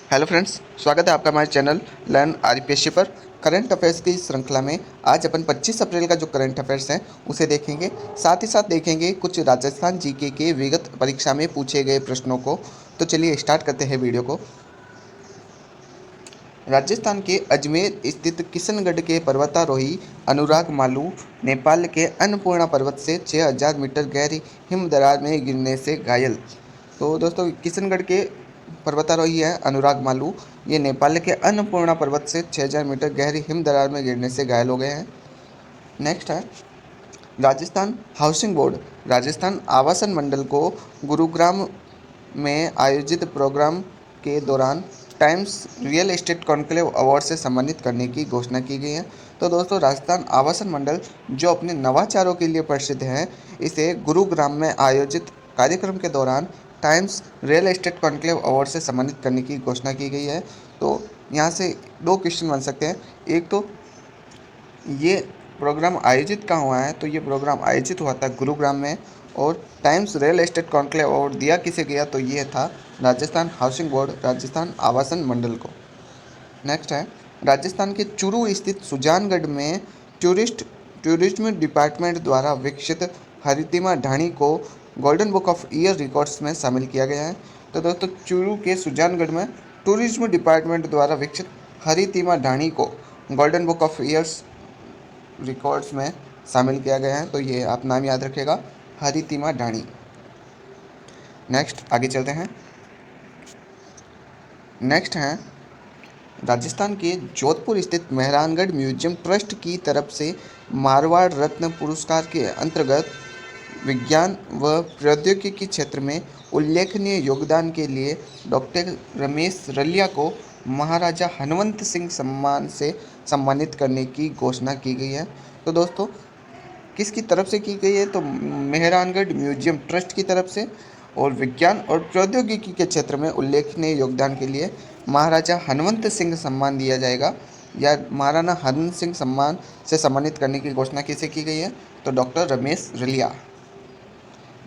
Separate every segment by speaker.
Speaker 1: Hello friends, स्वागत है आपका हमारे चैनल लर्न आरपीएससी पर। करंट अफेयर्स की इस श्रृंखला में आज अपन 25 अप्रैल का जो करंट अफेयर्स हैं उसे देखेंगे। साथ ही साथ देखेंगे कुछ राजस्थान जीके के विगत परीक्षा में पूछे गए प्रश्नों को। तो चलिए स्टार्ट करते हैं वीडियो को। राजस्थान के अजमेर स्थित किशनगढ़ के पर्वतारोही अनुराग मालू नेपाल के अन्नपूर्णा पर्वत से 6000 मीटर गहरी हिमदरार में गिरने से घायल। तो दोस्तों, किशनगढ़ के पर्वतारोही है अनुराग मालू। ये नेपाल के अन्नपूर्णा पर्वत से 6000 मीटर गहरी हिमदरार में गिरने से घायल हो गए हैं। नेक्स्ट है राजस्थान हाउसिंग बोर्ड राजस्थान आवासन मंडल को गुरुग्राम में आयोजित प्रोग्राम के दौरान times real estate conclave award से सम्मानित करने की घोषणा की गई है। तो दोस्तों, राजस्थान आवासन मंडल जो अपने नवाचारों के लिए प्रसिद्ध है, इसे गुरुग्राम में आयोजित कार्यक्रम के दौरान times real estate conclave award से सम्मानित करने की घोषणा की गई है। तो यहाँ से दो क्वेश्चन बन सकते हैं। एक तो ये प्रोग्राम आयोजित कहाँ हुआ है, तो ये प्रोग्राम आयोजित हुआ था गुरुग्राम में। और times real estate conclave award दिया किसे गया, तो ये था राजस्थान हाउसिंग बोर्ड राजस्थान आवासन मंडल को। नेक्स्ट है राजस्थान के चूरू स्थित सुजानगढ़ में टूरिज्म डिपार्टमेंट द्वारा विकसित हरितिमा ढाणी को golden book of year records में शामिल किया गया है। तो दोस्तों, चूरू के सुजानगढ़ में टूरिज्म डिपार्टमेंट द्वारा विकसित हरितिमा ढाणी को golden book of years records में शामिल किया गया है। तो ये आप नाम याद रखिएगा, हरितिमा ढाणी। नेक्स्ट आगे चलते हैं। नेक्स्ट हैं राजस्थान के जोधपुर स्थित मेहरानगढ़ म्यूजियम ट्रस्ट की तरफ से मारवाड़ रत्न पुरस्कार के अंतर्गत विज्ञान व प्रौद्योगिकी क्षेत्र में उल्लेखनीय योगदान के लिए डॉक्टर रमेश रलिया को महाराजा हनवंत सिंह सम्मान से सम्मानित करने की घोषणा की गई है। तो दोस्तों, किसकी तरफ से की गई है, तो मेहरानगढ़ म्यूजियम ट्रस्ट की तरफ से। और विज्ञान और प्रौद्योगिकी के क्षेत्र में उल्लेखनीय योगदान के लिए महाराजा हनवंत सिंह सम्मान दिया जाएगा, या महाराणा हनवंत सिंह सम्मान से सम्मानित करने की घोषणा किसे की गई है, तो डॉक्टर रमेश रलिया।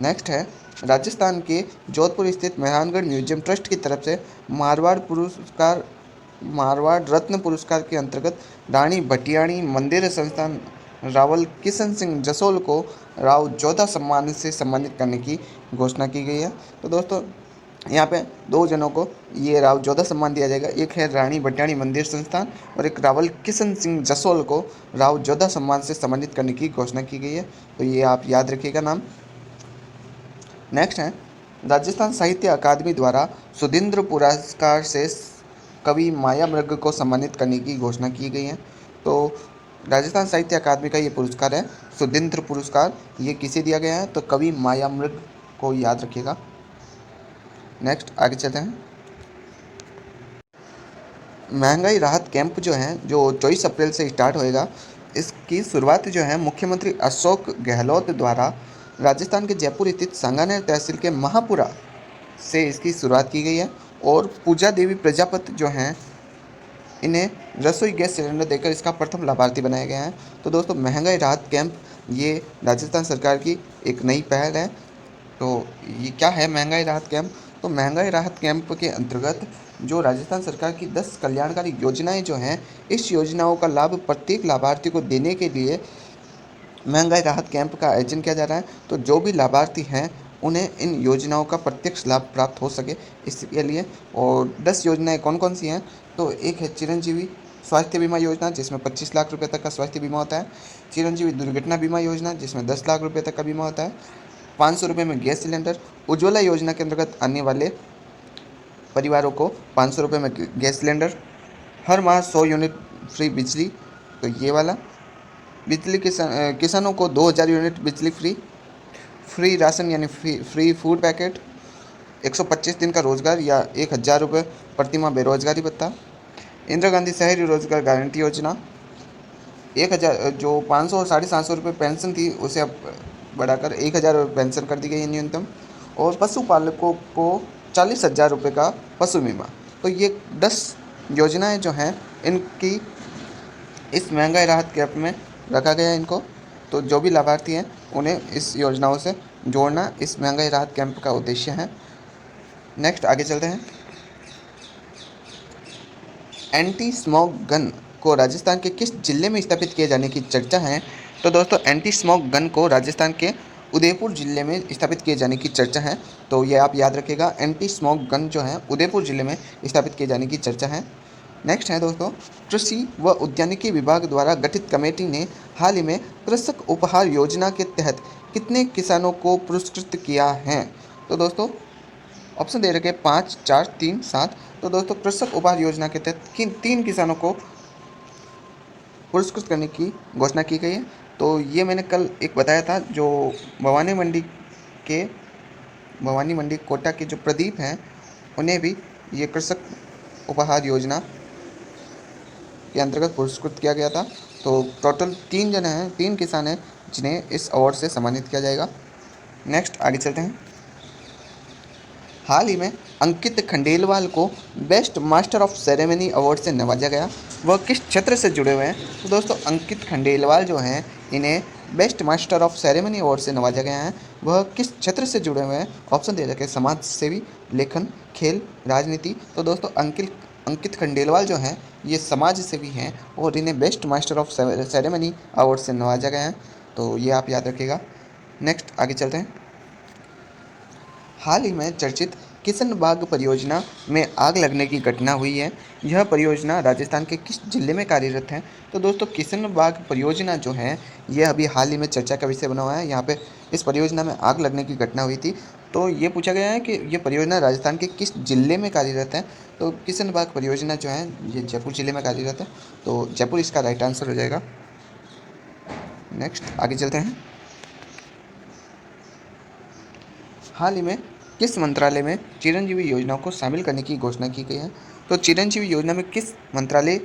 Speaker 1: नेक्स्ट है राजस्थान के जोधपुर स्थित मेहरानगढ़ म्यूजियम ट्रस्ट की तरफ से मारवाड़ रत्न पुरस्कार के अंतर्गत रानी भटियाणी मंदिर संस्थान रावल किशन सिंह जसोल को राव जोधा सम्मान से सम्मानित करने की घोषणा की गई है। तो दोस्तों, यहाँ पे दो जनों को ये राव जोधा सम्मान दिया जाएगा। एक है रानी भटियाणी मंदिर संस्थान और एक रावल किशन सिंह जसोल को राव जोधा सम्मान से सम्मानित करने की घोषणा की गई है। तो ये आप याद रखिएगा नाम। नेक्स्ट है राजस्थान साहित्य अकादमी द्वारा सुधींद्र पुरस्कार से कवि मायामृग को सम्मानित करने की घोषणा की गई है। तो राजस्थान साहित्य अकादमी का ये पुरस्कार है सुधींद्र पुरस्कार। ये किसे दिया गया है, तो कवि मायामृग को याद रखिएगा। नेक्स्ट आगे चलते हैं। महंगाई राहत कैंप जो है, जो 24 अप्रैल से स्टार्ट होएगा, इसकी शुरुआत जो है मुख्यमंत्री अशोक गहलोत द्वारा राजस्थान के जयपुर स्थित सांगानेर तहसील के महापुरा से इसकी शुरुआत की गई है। और पूजा देवी प्रजापति जो हैं, इन्हें रसोई गैस सिलेंडर देकर इसका प्रथम लाभार्थी बनाया गया है। तो दोस्तों, महंगाई राहत कैंप ये राजस्थान सरकार की एक नई पहल है। तो ये क्या है महंगाई राहत कैंप, तो महंगाई राहत कैंप के अंतर्गत जो राजस्थान सरकार की 10 कल्याणकारी योजनाएं जो हैं, इस योजनाओं का लाभ प्रत्येक लाभार्थी को देने के लिए महंगाई राहत कैंप का आयोजन किया जा रहा है। तो जो भी लाभार्थी हैं उन्हें इन योजनाओं का प्रत्यक्ष लाभ प्राप्त हो सके, इसके लिए। और 10 योजनाएं कौन कौन सी हैं, तो एक है चिरंजीवी स्वास्थ्य बीमा योजना, जिसमें 25 लाख रुपए तक का स्वास्थ्य बीमा होता है। चिरंजीवी दुर्घटना बीमा योजना, जिसमें 10 लाख रुपये तक का बीमा होता है। 500 रुपये में गैस सिलेंडर। उज्ज्वला योजना के अंतर्गत आने वाले परिवारों को 500 रुपये में गैस सिलेंडर। हर माह 100 यूनिट फ्री बिजली, तो ये वाला। बिजली किसानों को 2000 यूनिट बिजली फ्री राशन यानी फ्री फूड पैकेट। 125 दिन का रोजगार या 1000 रुपये प्रति माह बेरोजगारी भत्ता। इंदिरा गांधी शहरी रोजगार गारंटी योजना। 1000 जो 500 और 750 रुपये पेंशन थी, उसे अब बढ़ाकर 1000 रुपये पेंशन कर दी गई है न्यूनतम। और पशुपालकों को 40,000 रुपये का पशु बीमा। तो ये 10 योजनाएं जो हैं, इनकी इस महंगाई राहत कैंप में रखा गया है इनको। तो जो भी लाभार्थी हैं उन्हें इस योजनाओं से जोड़ना इस महंगाई राहत कैंप का उद्देश्य है। नेक्स्ट आगे चलते हैं। एंटी स्मोक गन को राजस्थान के किस जिले में स्थापित किए जाने की चर्चा है? तो दोस्तों एंटी स्मोक गन को राजस्थान के उदयपुर जिले में स्थापित किए जाने की चर्चा है। तो ये आप याद रखिएगा, एंटी स्मोक गन जो है उदयपुर जिले में स्थापित किए जाने की चर्चा है। नेक्स्ट है दोस्तों, कृषि व उद्यानिकी विभाग द्वारा गठित कमेटी ने हाल ही में कृषक उपहार योजना के तहत कितने किसानों को पुरस्कृत किया है? तो दोस्तों ऑप्शन दे रखे 5, 4, 3, 7। तो दोस्तों कृषक उपहार योजना के तहत किन 3 किसानों को पुरस्कृत करने की घोषणा की गई है। तो ये मैंने कल एक बताया था, जो के भवानी मंडी कोटा के जो प्रदीप हैं, उन्हें भी ये कृषक उपहार योजना के अंतर्गत पुरस्कृत किया गया था। तो टोटल 3 जने हैं, 3 किसान हैं जिन्हें इस अवार्ड से सम्मानित किया जाएगा। नेक्स्ट आगे चलते हैं। हाल ही में अंकित खंडेलवाल को best master of ceremony award से नवाजा गया। वह किस क्षेत्र से जुड़े हुए हैं? तो दोस्तों अंकित खंडेलवाल जो हैं, इन्हें best master of ceremony award से नवाजा गया है। वह किस क्षेत्र से जुड़े हुए हैं? ऑप्शन दे रखे समाज सेवी, लेखन, खेल, राजनीति। तो दोस्तों अंकित खंडेलवाल जो हैं, ये समाज सेवी हैं और इन्हें best master of ceremony award से नवाजा गया है। तो ये आप याद रखिएगा। नेक्स्ट आगे चलते हैं। हाल ही में चर्चित किशनबाग परियोजना में आग लगने की घटना हुई है। यह परियोजना राजस्थान के किस जिले में कार्यरत है? तो दोस्तों किशनबाग परियोजना जो है, यह अभी हाल ही में चर्चा का विषय बना हुआ है। यहाँ पे इस परियोजना में आग लगने की घटना हुई थी। तो ये पूछा गया है कि ये परियोजना राजस्थान के किस जिले में कार्यरत है। तो किशनबाग परियोजना जो है, ये जयपुर जिले में कार्यरत है। तो जयपुर इसका राइट आंसर हो जाएगा। नेक्स्ट आगे चलते हैं। हाल ही में किस मंत्रालय में चिरंजीवी योजना को शामिल करने की घोषणा की गई है? तो चिरंजीवी योजना में किस मंत्रालय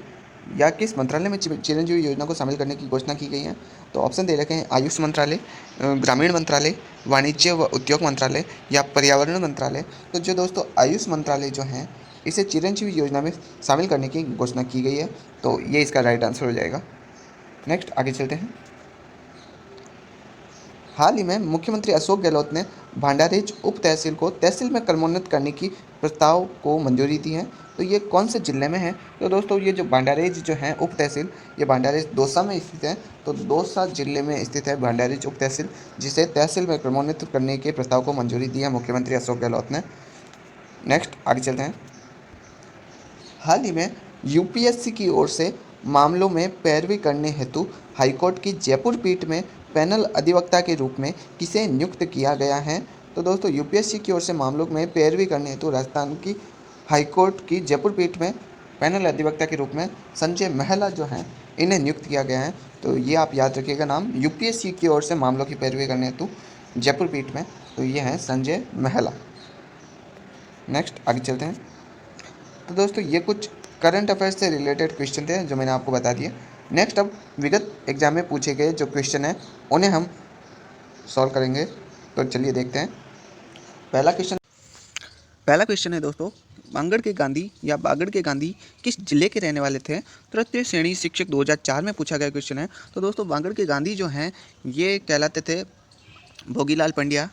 Speaker 1: में चिरंजीवी योजना को शामिल करने की घोषणा की गई है? तो ऑप्शन दे रखे हैं आयुष मंत्रालय, ग्रामीण मंत्रालय, वाणिज्य व उद्योग मंत्रालय या पर्यावरण मंत्रालय। तो जो दोस्तों आयुष मंत्रालय जो है, इसे चिरंजीवी योजना में शामिल करने की घोषणा की गई है। तो ये इसका राइट आंसर हो जाएगा। नेक्स्ट आगे चलते हैं। हाल ही में मुख्यमंत्री अशोक गहलोत ने भांडारेज उप तहसील को तहसील में क्रमोन्नत करने की प्रस्ताव को मंजूरी दी है। तो ये कौन से जिले में है? तो दोस्तों ये जो भांडारेज जो है उप तहसील, ये भांडारेज दौसा में स्थित है। तो दौसा जिले में स्थित है भांडारेज उप तहसील, जिसे तहसील में क्रमोन्नत करने के प्रस्ताव को मंजूरी दी है मुख्यमंत्री अशोक गहलोत ने। नेक्स्ट आगे चलते हैं। हाल ही में यूपीएससी की ओर से मामलों में पैरवी करने हेतु हाईकोर्ट की जयपुर पीठ में पैनल अधिवक्ता के रूप में किसे नियुक्त किया गया है? तो दोस्तों यूपीएससी की ओर से मामलों में पैरवी करने हेतु राजस्थान की हाईकोर्ट की जयपुर पीठ में पैनल अधिवक्ता के रूप में संजय महला जो हैं, इन्हें नियुक्त किया गया है। तो ये आप याद रखिएगा नाम, यूपीएससी की ओर से मामलों की पैरवी करने हेतु जयपुर पीठ में, तो ये हैं संजय महला। नेक्स्ट आगे चलते हैं। तो दोस्तों ये कुछ करंट अफेयर्स से रिलेटेड क्वेश्चन थे जो मैंने आपको बता दिए। नेक्स्ट अब विगत एग्जाम में पूछे गए जो क्वेश्चन हैं, उन्हें हम सॉल्व करेंगे। तो चलिए देखते हैं। पहला क्वेश्चन है दोस्तों, बांगड़ के गांधी या बागड़ के गांधी किस जिले के रहने वाले थे? तृतीय श्रेणी शिक्षक 2004 में पूछा गया क्वेश्चन है। तो दोस्तों बांगड़ के गांधी जो हैं, ये कहलाते थे भोगीलाल पंड्या।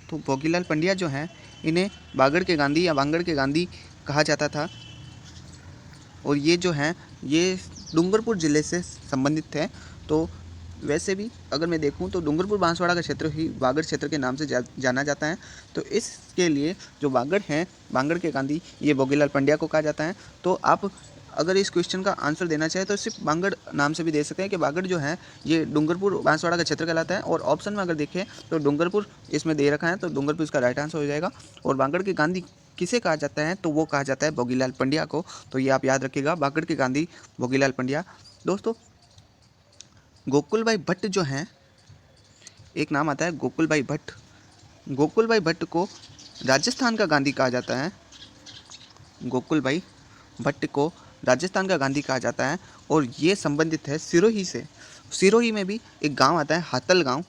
Speaker 1: तो भोगीलाल पंड्या जो हैं, इन्हें बागड़ के गांधी या बांगड़ के गांधी कहा जाता था। और ये जो हैं, ये डूंगरपुर ज़िले से संबंधित थे। तो वैसे भी अगर मैं देखूं तो डूंगरपुर बांसवाड़ा का क्षेत्र ही बागड़ क्षेत्र के नाम से जाना जाता है। तो इसके लिए जो बागड़ हैं, बांगड़ के गांधी, ये भोगीलाल पंड्या को कहा जाता है। तो आप अगर इस क्वेश्चन का आंसर देना चाहें तो सिर्फ बांगड़ नाम से भी दे सकते हैं कि बागड़ जो है ये डूंगरपुर बांसवाड़ा का क्षेत्र कहलाता है। और ऑप्शन में अगर देखें तो डूंगरपुर इसमें दे रखा है, तो डूंगरपुर इसका राइट आंसर हो जाएगा। और बांगड़ के गांधी किसे कहा जाता है? तो वो कहा जाता है भोगीलाल पंड्या को। तो ये आप याद रखिएगा, बागड़ के गांधी भोगीलाल पंड्या। दोस्तों गोकुल भाई भट्ट जो हैं, एक नाम आता है गोकुल भाई भट्ट। गोकुल भाई भट्ट को राजस्थान का गांधी कहा जाता है। गोकुल भाई भट्ट को राजस्थान का गांधी कहा जाता है। और ये संबंधित है सिरोही से। सिरोही में भी एक गांव आता है हातल गांव।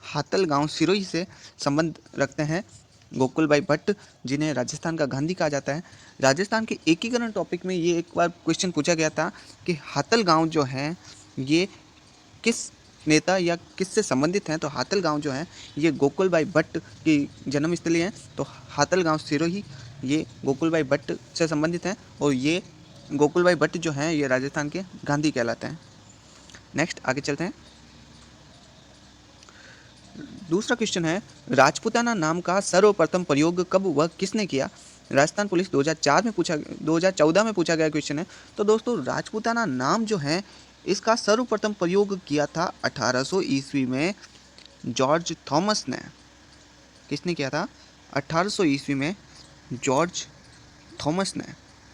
Speaker 1: हातल गांव सिरोही से संबंध रखते हैं गोकुल भाई भट्ट, जिन्हें राजस्थान का गांधी कहा जाता है। राजस्थान के एकीकरण टॉपिक में ये एक बार क्वेश्चन पूछा गया था कि हातल गांव जो है ये किस नेता या किस से संबंधित हैं? तो हातल गांव जो है ये गोकुल भाई भट्ट की जन्मस्थली है। तो हातल गांव सिरोही ये गोकुलभाई भट्ट से संबंधित हैं और ये गोकुलभाई भट्ट जो हैं ये राजस्थान के गांधी कहलाते हैं। नेक्स्ट आगे चलते हैं। दूसरा क्वेश्चन है, राजपूताना नाम का सर्वप्रथम प्रयोग कब व किसने किया? राजस्थान पुलिस 2014 में पूछा गया क्वेश्चन है। तो दोस्तों राजपूताना नाम जो है इसका सर्वप्रथम प्रयोग किया था 1800 ईस्वी में जॉर्ज थॉमस ने। किसने किया था? 1800 ईस्वी में जॉर्ज थॉमस ने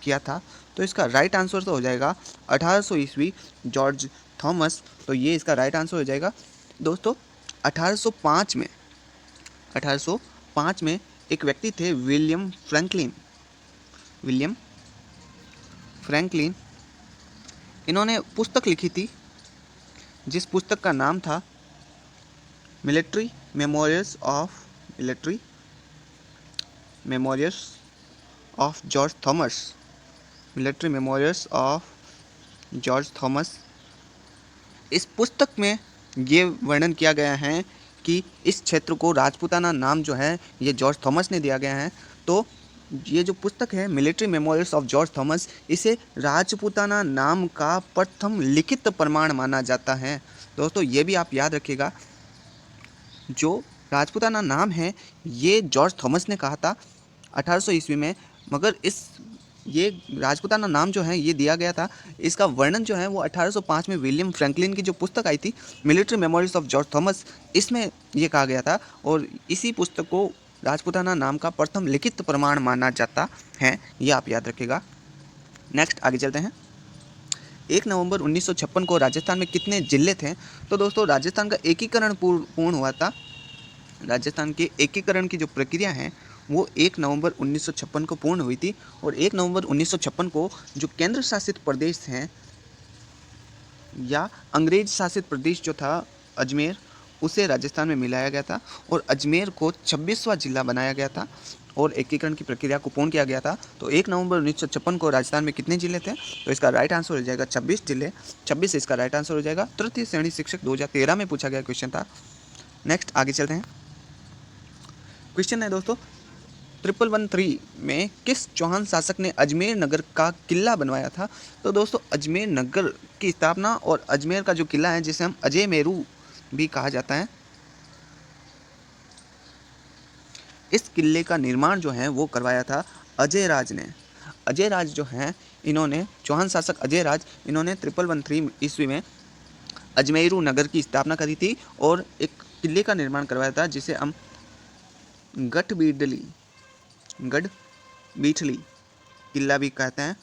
Speaker 1: किया था। तो इसका राइट आंसर तो हो जाएगा 1800 ईस्वी जॉर्ज थॉमस। तो ये इसका राइट आंसर हो जाएगा। दोस्तों 1805 में एक व्यक्ति थे विलियम फ्रैंकलिन। इन्होंने पुस्तक लिखी थी जिस पुस्तक का नाम था military memorials of George Thomas. इस पुस्तक में ये वर्णन किया गया है कि इस क्षेत्र को राजपूताना नाम जो है ये जॉर्ज थॉमस ने दिया गया है। तो ये जो पुस्तक है military memorials of George Thomas, इसे राजपूताना नाम का प्रथम लिखित प्रमाण माना जाता है। दोस्तों ये भी आप याद रखिएगा, जो राजपूताना नाम है ये जॉर्ज थॉमस ने कहा था 1800 ईस्वी में, मगर ये राजपूताना नाम जो है ये दिया गया था, इसका वर्णन जो है वो 1805 में विलियम फ्रैंकलिन की जो पुस्तक आई थी military memorials of George Thomas, इसमें ये कहा गया था और इसी पुस्तक को राजपूताना नाम का प्रथम लिखित प्रमाण माना जाता है। ये आप याद रखिएगा। नेक्स्ट आगे चलते हैं। 1 नवंबर 1956 को राजस्थान में कितने जिले थे? तो दोस्तों राजस्थान का एकीकरण पूर्ण हुआ था। राजस्थान के एकीकरण की जो प्रक्रिया है वो 1 नवंबर 1956 को पूर्ण हुई थी और 1 नवंबर 1956 को जो केंद्र शासित प्रदेश हैं या अंग्रेज शासित प्रदेश जो था अजमेर, उसे राजस्थान में मिलाया गया था और अजमेर को 26वां जिला बनाया गया था और एकीकरण की प्रक्रिया को पूर्ण किया गया था। तो 1 नवंबर 1956 को राजस्थान में कितने जिले थे? तो इसका राइट आंसर हो जाएगा 26 जिले। 26 इसका राइट आंसर हो जाएगा। तृतीय श्रेणी शिक्षक 2013 में पूछा गया क्वेश्चन था। नेक्स्ट आगे चलते हैं। क्वेश्चन है दोस्तों 1113 में किस चौहान शासक ने अजमेर नगर का किला बनवाया था? तो दोस्तों अजमेर नगर की स्थापना और अजमेर का जो किला है जिसे हम अजय मेरू भी कहा जाता है, इस किले का निर्माण जो है वो करवाया था अजय राज ने। अजय राज जो हैं इन्होंने, चौहान शासक अजय राज, इन्होंने 1113 ईस्वी में अजमेरू नगर की स्थापना करी थी और एक किले का निर्माण करवाया था जिसे हम गढ़बीठली किला भी कहते हैं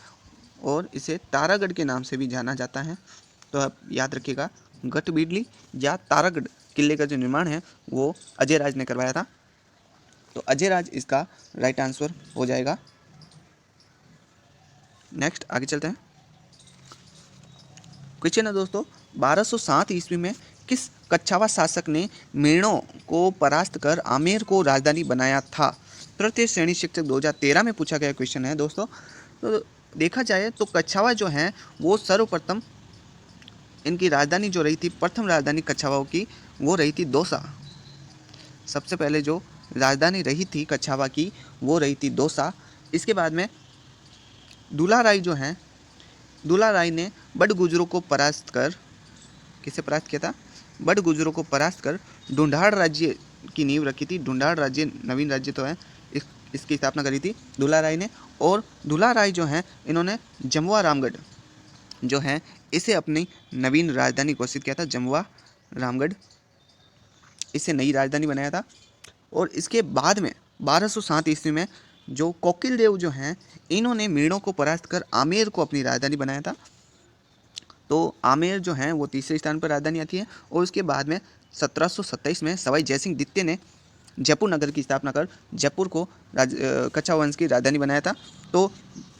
Speaker 1: और इसे तारागढ़ के नाम से भी जाना जाता है। तो आप याद रखिएगा, गढ़बीठली या तारागढ़ किले का जो निर्माण है वो अजय राज ने करवाया था। तो अजय राज इसका राइट आंसर हो जाएगा। नेक्स्ट आगे चलते हैं। क्वेश्चन है दोस्तों 1207 ईस्वी में किस कच्छावा शासक ने मीणों को परास्त कर आमेर को राजधानी बनाया था? तृतीय श्रेणी शिक्षक 2013 में पूछा गया क्वेश्चन है दोस्तों। तो देखा जाए तो कच्छावा जो हैं वो सर्वप्रथम, इनकी राजधानी जो रही थी, प्रथम राजधानी कच्छावाओं की वो रही थी दौसा। सबसे पहले जो राजधानी रही थी कच्छावा की वो रही थी दौसा। इसके बाद में दुलाराय जो हैं, दुलाराय ने बड़गुजरों को परास्त कर, किसे परास्त किया था? बड़गुजरों को परास्त कर ढूंढाड़ राज्य की नींव रखी थी। ढूंढाड़ राज्य नवीन राज्य तो है, इसकी स्थापना करी थी दुलाराय ने। और दुलाराय जो हैं इन्होंने जमवा रामगढ़ जो है इसे अपनी नवीन राजधानी घोषित किया था। जमवा रामगढ़ इसे नई राजधानी बनाया था। और इसके बाद में 1207 ईस्वी में जो कोकिल देव जो हैं इन्होंने मीणों को परास्त कर आमेर को अपनी राजधानी बनाया था। तो आमेर जो हैं वो तीसरे स्थान पर राजधानी आती है। और उसके बाद में 1727 में सवाई जयसिंह द्वितीय ने जयपुर नगर की स्थापना कर जयपुर को कच्छावा वंश की राजधानी बनाया था। तो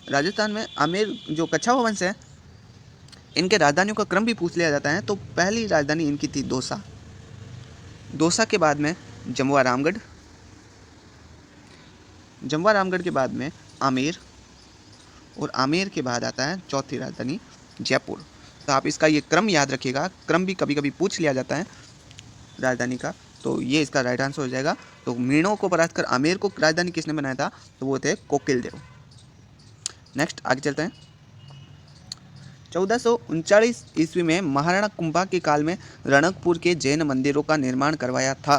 Speaker 1: राजस्थान में आमेर जो कच्छावा वंश है इनके राजधानियों का क्रम भी पूछ लिया जाता है। तो पहली राजधानी इनकी थी दौसा, दौसा के बाद में जमवा रामगढ़, जमवा रामगढ़ के बाद में आमेर और आमेर के बाद आता है चौथी राजधानी जयपुर। तो आप इसका ये क्रम याद रखिएगा, क्रम भी कभी कभी पूछ लिया जाता है राजधानी का। तो ये इसका राइट आंसर हो जाएगा। तो मीणों को परास्त कर आमेर को राजधानी किसने बनाया था? तो वो थे कोकिल देव। नेक्स्ट आगे चलते हैं। 1439 ईस्वी में महाराणा कुंभा के काल में रणकपुर के जैन मंदिरों का निर्माण करवाया था।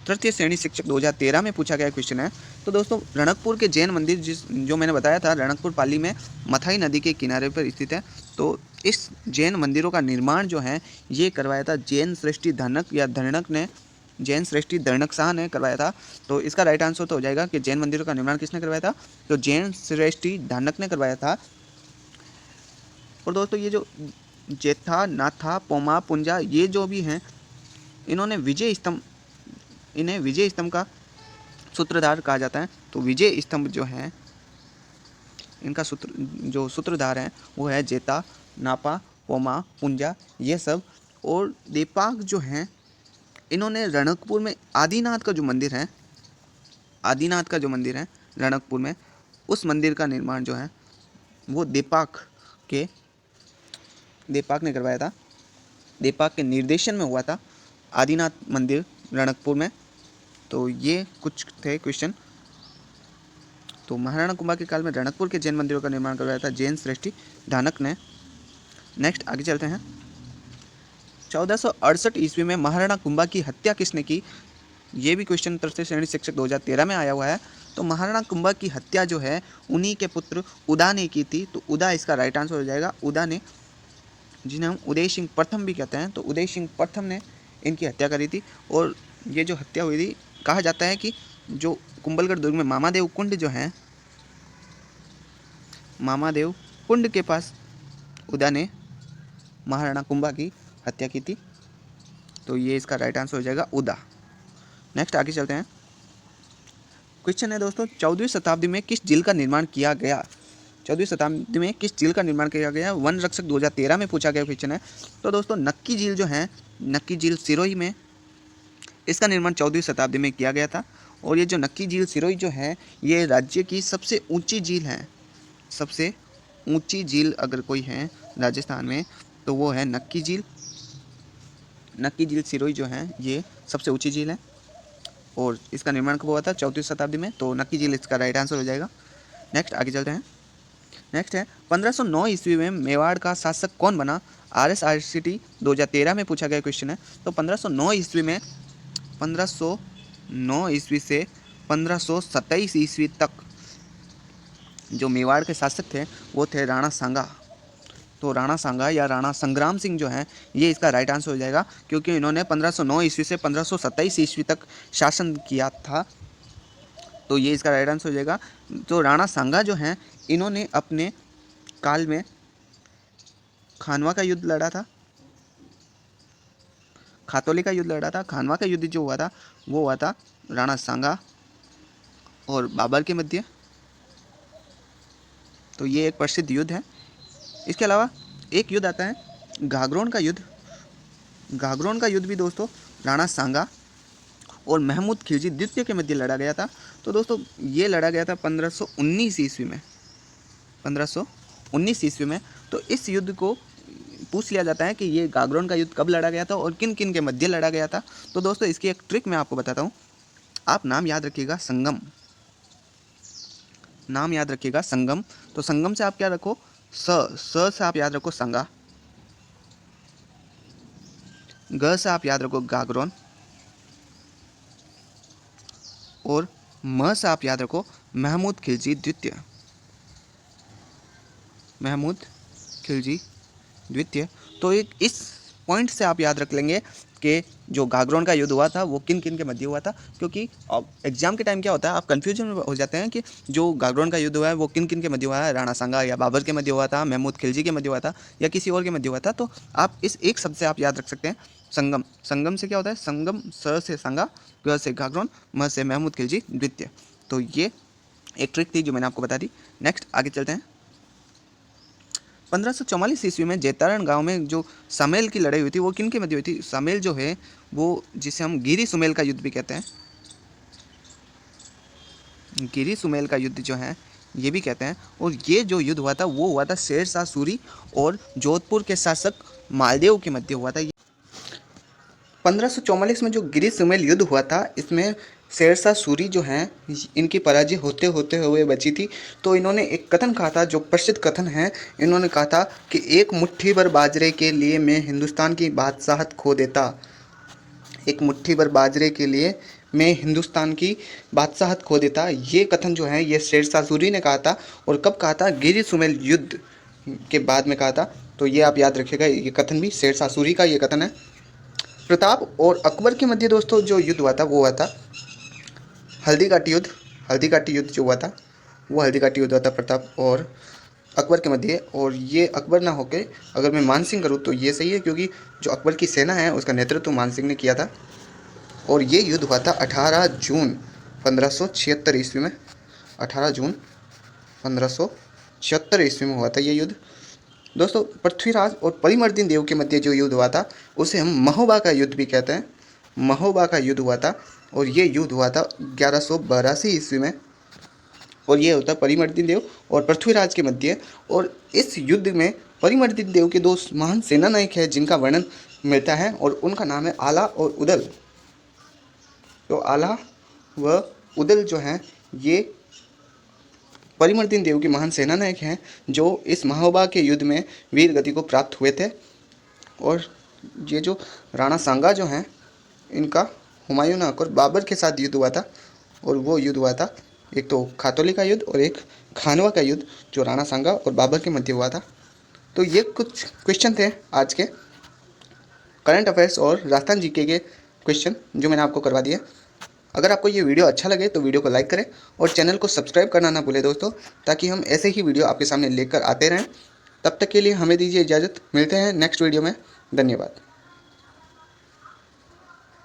Speaker 1: तृतीय श्रेणी शिक्षक 2013 में पूछा गया क्वेश्चन है। तो दोस्तों रणकपुर के जैन मंदिर जो मैंने बताया था, रणकपुर पाली में मथाई नदी के किनारे पर स्थित है। तो इस जैन मंदिरों का निर्माण जो है ये करवाया था जैन श्रेष्ठी धनक या धरणक ने, जैन श्रेष्ठी धरणक शाह ने करवाया था। तो इसका राइट आंसर तो हो जाएगा कि जैन मंदिरों का निर्माण किसने करवाया था? तो जैन श्रेष्ठी धनक ने करवाया था। और दोस्तों ये जो जेथा, नाथा, पोमा, पुंजा ये जो भी हैं, इन्हें विजय स्तंभ का सूत्रधार कहा जाता है। तो विजय स्तंभ जो है इनका सूत्रधार है वो है जेता, नापा, पोमा, पुंजा ये सब। और दीपाक जो हैं इन्होंने रणकपुर में आदिनाथ का जो मंदिर है रणकपुर में, उस मंदिर का निर्माण जो है वो दीपाक ने करवाया था। दीपाक के निर्देशन में हुआ था आदिनाथ मंदिर रणकपुर में। तो ये कुछ थे क्वेश्चन। तो महाराणा कुंभा के काल में रणकपुर के जैन मंदिरों का निर्माण करवाया था जैन श्रेष्ठी धानक ने। नेक्स्ट आगे चलते हैं। 1468 ईस्वी में महाराणा कुंभा की हत्या किसने की? ये भी क्वेश्चन तृतीय श्रेणी शिक्षक 2013 में आया हुआ है। तो महाराणा कुंभा की हत्या जो है उन्हीं के पुत्र उदा ने की थी। तो उदा इसका राइट आंसर हो जाएगा। उदा ने, जिन्हें हम उदय सिंह प्रथम भी कहते हैं, तो उदय सिंह प्रथम ने इनकी हत्या करी थी। और ये जो हत्या हुई थी, कहा जाता है कि जो कुंभलगढ़ दुर्ग में मामादेव कुंड जो है, मामादेव कुंड के पास उदा ने महाराणा कुंभा की हत्या की थी। तो ये इसका राइट आंसर हो जाएगा उदा। नेक्स्ट आगे चलते हैं। क्वेश्चन है दोस्तों 14वीं शताब्दी में किस झील का निर्माण किया गया? 14वीं शताब्दी में किस झील का निर्माण किया गया? वन रक्षक 2013 में पूछा गया क्वेश्चन है। तो दोस्तों नक्की झील जो है, नक्की झील सिरोही में, इसका निर्माण 14वीं शताब्दी में किया गया था। और ये जो नक्की झील सिरोही जो है ये राज्य की सबसे ऊंची झील है। सबसे ऊंची झील अगर कोई है राजस्थान में तो वो है नक्की झील। नक्की झील सिरोही जो है ये सबसे ऊंची झील है। और इसका निर्माण कब हुआ था? 14वीं शताब्दी में। तो नक्की झील इसका राइट आंसर हो जाएगा। नेक्स्ट आगे चलते हैं। नेक्स्ट है 1509 ईस्वी में मेवाड़ का शासक कौन बना? RSRCT 2013 में पूछा गया क्वेश्चन है। तो 1509 ईस्वी से 1527 ईस्वी तक जो मेवाड़ के शासक थे वो थे राणा सांगा। तो राणा सांगा या राणा संग्राम सिंह जो हैं ये इसका राइट आंसर हो जाएगा, क्योंकि इन्होंने 1509 ईस्वी से 1527 ईस्वी तक शासन किया था। तो ये इसका राइट आंसर हो जाएगा। तो राणा सांगा जो हैं इन्होंने अपने काल में खानवा का युद्ध लड़ा था, खातौली का युद्ध लड़ा था। खानवा का युद्ध जो हुआ था वो हुआ था राणा सांगा और बाबर के मध्य। तो ये एक प्रसिद्ध युद्ध है। इसके अलावा एक युद्ध आता है घाघरोन का युद्ध। घाघरोन का युद्ध भी दोस्तों राणा सांगा और महमूद खिलजी द्वितीय के मध्य लड़ा गया था। तो दोस्तों ये लड़ा गया था 1519 ईस्वी में। 1519 ईस्वी में। तो इस युद्ध को पूछ लिया जाता है कि ये घाघरोन का युद्ध कब लड़ा गया था और किन किन के मध्य लड़ा गया था। तो दोस्तों इसकी एक ट्रिक मैं आपको बताता हूँ। आप नाम याद रखिएगा संगम। नाम याद रखिएगा संगम। तो संगम से आप क्या रखो? स से आप याद रखो संगा। ग से आप याद रखो घाघरोन। और म से आप याद रखो महमूद खिलजी द्वितीय। महमूद खिलजी द्वितीय। तो एक इस पॉइंट से आप याद रख लेंगे कि जो घाघरोन का युद्ध हुआ था वो किन किन के मध्य हुआ था। क्योंकि एग्जाम के टाइम क्या होता है, आप कंफ्यूजन में हो जाते हैं कि जो घाघरोन का युद्ध हुआ है वो किन किन के मध्य हुआ है, राणा सांगा या बाबर के मध्य हुआ था, महमूद खिलजी के मध्य हुआ था या किसी और के मध्य हुआ था। तो आप इस एक शब्द से आप याद रख सकते हैं संगम। संगम से क्या होता है? संगम स से सांगा, ग से घाघरोन, म से महमूद खिलजी द्वितीय। तो ये एक ट्रिक थी जो मैंने आपको बता दी। नेक्स्ट आगे चलते हैं। 1544 ईस्वी में जैतारण गांव में जो सामेल की लड़ाई हुई थी वो किन के मध्य हुई थी? सामेल जो है वो जिसे हम गिरी सुमेल का युद्ध भी कहते हैं। गिरी सुमेल का युद्ध जो है ये भी कहते हैं। और ये जो युद्ध हुआ था वो हुआ था शेरशाह सूरी और जोधपुर के शासक मालदेव के मध्य हुआ था। 1544 में जो गिरी सुमेल युद्ध हुआ था, इसमें शेरशाह सूरी जो हैं इनकी पराजय होते होते हुए बची थी। तो इन्होंने एक कथन कहा था, जो प्रसिद्ध कथन है। इन्होंने कहा था कि एक मुट्ठी भर बाजरे के लिए मैं हिंदुस्तान की बादशाहत खो देता। एक मुट्ठी भर बाजरे के लिए मैं हिंदुस्तान की बादशाहत खो देता। ये कथन जो है ये शेरशाह सूरी ने कहा था। और कब कहा था? गिरी सुमेल युद्ध के बाद में कहा था। तो ये आप याद रखिएगा, ये कथन भी शेरशाह सूरी का ये कथन है। प्रताप और अकबर के मध्य दोस्तों जो युद्ध हुआ था वो हुआ था हल्दी घाटी युद्ध। हल्दी घाटी युद्ध जो हुआ था वो हल्दी घाटी युद्ध हुआ था प्रताप और अकबर के मध्य। और ये अकबर ना होके अगर मैं मान सिंह करूँ तो ये सही है, क्योंकि जो अकबर की सेना है उसका नेतृत्व मान सिंह ने किया था। और ये युद्ध हुआ था 18 जून 1576 ईस्वी में। 18 जून 1576 ईस्वी में हुआ था ये युद्ध। दोस्तों पृथ्वीराज और परिमर्दिन देव के मध्य जो युद्ध हुआ था उसे हम महोबा का युद्ध भी कहते हैं। महोबा का युद्ध हुआ था और ये युद्ध हुआ था 1182 ईस्वी में। और ये होता है परिमर्दिन देव और पृथ्वीराज के मध्य। और इस युद्ध में परिमर्दिन देव के दो महान सेना नायक हैं जिनका वर्णन मिलता है और उनका नाम है आला और उदल। तो आला व उदल जो हैं ये परिमर्दिन देव के महान सेना नायक हैं जो इस महोबा के युद्ध में वीर गति को प्राप्त हुए थे। और ये जो राणा सांगा जो हैं इनका हुमायूं और बाबर के साथ युद्ध हुआ था। और वो युद्ध हुआ था एक तो खातौली का युद्ध और एक खानवा का युद्ध जो राणा सांगा और बाबर के मध्य हुआ था। तो ये कुछ क्वेश्चन थे आज के करंट अफेयर्स और राजस्थान जीके के क्वेश्चन जो मैंने आपको करवा दिए। अगर आपको ये वीडियो अच्छा लगे तो वीडियो को लाइक करें और चैनल को सब्सक्राइब करना ना भूलें दोस्तों, ताकि हम ऐसे ही वीडियो आपके सामने लेकर आते रहें। तब तक के लिए हमें दीजिए इजाज़त। मिलते हैं नेक्स्ट वीडियो में। धन्यवाद।